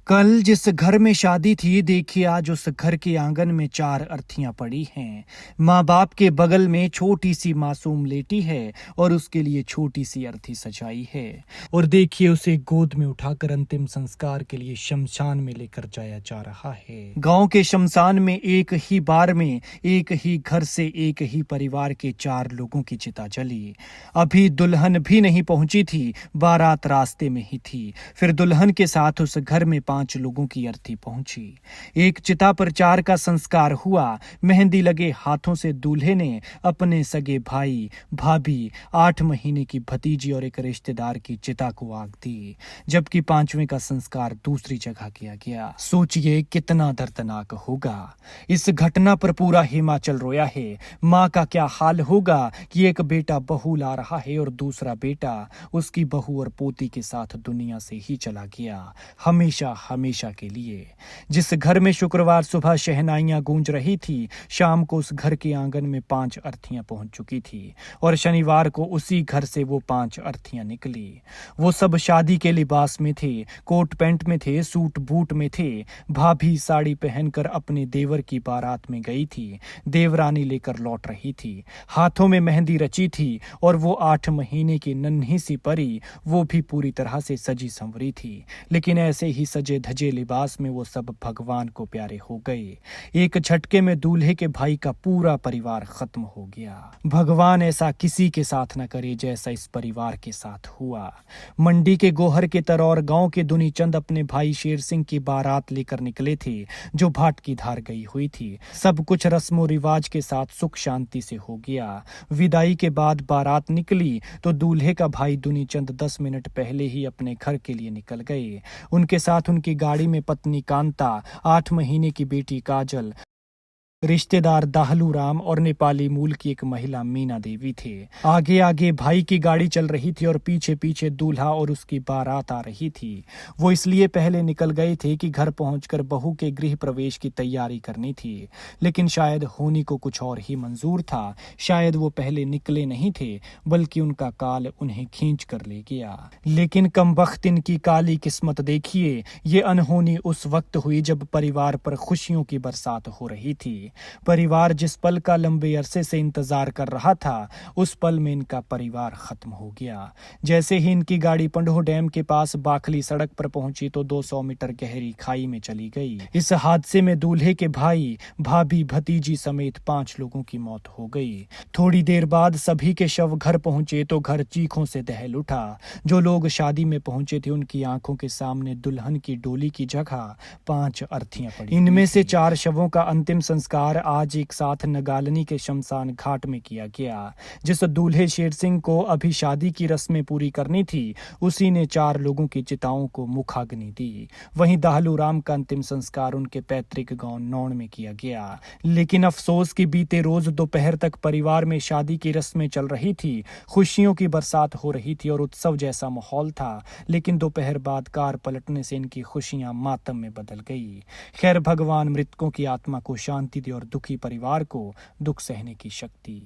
कल जिस घर में शादी थी, देखिए आज उस घर के आंगन में 4 अर्थियां पड़ी हैं। माँ बाप के बगल में छोटी सी मासूम लेटी है और उसके लिए छोटी सी अर्थी सजाई है। और देखिए उसे गोद में उठाकर अंतिम संस्कार के लिए शमशान में लेकर जाया जा रहा है। गांव के शमशान में एक ही बार में एक ही घर से एक ही परिवार के 4 लोगों की चिता जली। अभी दुल्हन भी नहीं पहुंची थी, बारात रास्ते में ही थी। फिर दुल्हन के साथ उस घर में 5 लोगों की अर्थी पहुंची। एक चिता पर 4 का संस्कार हुआ। मेहंदी लगे हाथों से दूल्हे ने अपने सगे भाई, भाभी, 8 महीने की भतीजी और एक रिश्तेदार की चिता को आग दी, जबकि 5वें का संस्कार दूसरी जगह किया गया। सोचिए कितना दर्दनाक होगा। इस घटना पर पूरा हिमाचल रोया है। माँ का क्या हाल होगा कि एक बेटा बहू ला रहा है और दूसरा बेटा उसकी बहू और पोती के साथ दुनिया से ही चला गया, हमेशा हमेशा के लिए। जिस घर में शुक्रवार सुबह शहनाइयां गूंज रही थी, शाम को उस घर के आंगन में 5 अर्थियां पहुंच चुकी थी और शनिवार को उसी घर से वो 5 अर्थियां निकली। वो सब शादी के लिबास में थे, कोट पैंट में थे, सूट बूट में थे। भाभी साड़ी पहनकर अपने देवर की बारात में गई थी, देवरानी लेकर लौट रही थी। हाथों में मेहंदी रची थी और वो 8 महीने की नन्ही सी परी, वो भी पूरी तरह से सजी संवरी थी। लेकिन ऐसे ही सजे धजे लिबास में वो सब भगवान को प्यारे हो गए। एक झटके में दूल्हे के भाई का पूरा परिवार खत्म हो गया। भगवान ऐसा किसी के साथ न करे जैसा इस परिवार के साथ हुआ। मंडी के गोहर के तरौर गांव के दुनीचंद अपने भाई शेर सिंह की बारात लेकर निकले थे, जो भाट की धार गई हुई थी। सब कुछ रस्मों रिवाज के साथ सुख शांति से हो गया। विदाई के बाद बारात निकली तो दूल्हे का भाई दुनीचंद 10 मिनट पहले ही अपने घर के लिए निकल गए। उनके साथ उनकी गाड़ी में पत्नी कांता, 8 महीने की बेटी काजल, रिश्तेदार दाहलू राम और नेपाली मूल की एक महिला मीना देवी थे। आगे आगे भाई की गाड़ी चल रही थी और पीछे पीछे दूल्हा और उसकी बारात आ रही थी। वो इसलिए पहले निकल गए थे कि घर पहुंचकर बहू के गृह प्रवेश की तैयारी करनी थी, लेकिन शायद होनी को कुछ और ही मंजूर था। शायद वो पहले निकले नहीं थे, बल्कि उनका काल उन्हें खींच कर ले गया। लेकिन कमबख्त इनकी काली किस्मत देखिए, ये अनहोनी उस वक्त हुई जब परिवार पर खुशियों की बरसात हो रही थी। परिवार जिस पल का लंबे अरसे से इंतजार कर रहा था, उस पल में इनका परिवार खत्म हो गया। जैसे ही इनकी गाड़ी पंडोह डैम के पास बाखली सड़क पर पहुंची तो 200 मीटर गहरी खाई में चली गई। इस हादसे में दूल्हे के भाई, भाभी, भतीजी समेत 5 लोगों की मौत हो गई। थोड़ी देर बाद सभी के शव घर पहुंचे तो घर चीखों से दहल उठा। जो लोग शादी में पहुंचे थे, उनकी आंखों के सामने दुल्हन की डोली की जगह 5 अर्थियां पड़ी। इनमें से 4 शवों का अंतिम संस्कार आज एक साथ नगालनी के शमशान घाट में किया गया। जिस दूल्हे शेर सिंह को अभी शादी की रस्में पूरी करनी थी, उसी ने 4 लोगों की चिताओं को मुखाग्नि दी। वहीं दाहलू राम का अंतिम संस्कार उनके पैतृक गांव नौण में किया गया। लेकिन अफसोस कि बीते रोज दोपहर तक परिवार में शादी की रस्में चल रही थी, खुशियों की बरसात हो रही थी और उत्सव जैसा माहौल था। लेकिन दोपहर बाद कार पलटने से इनकी खुशियां मातम में बदल गई। खैर, भगवान मृतकों की आत्मा को शांति दे और दुखी परिवार को दुख सहने की शक्ति।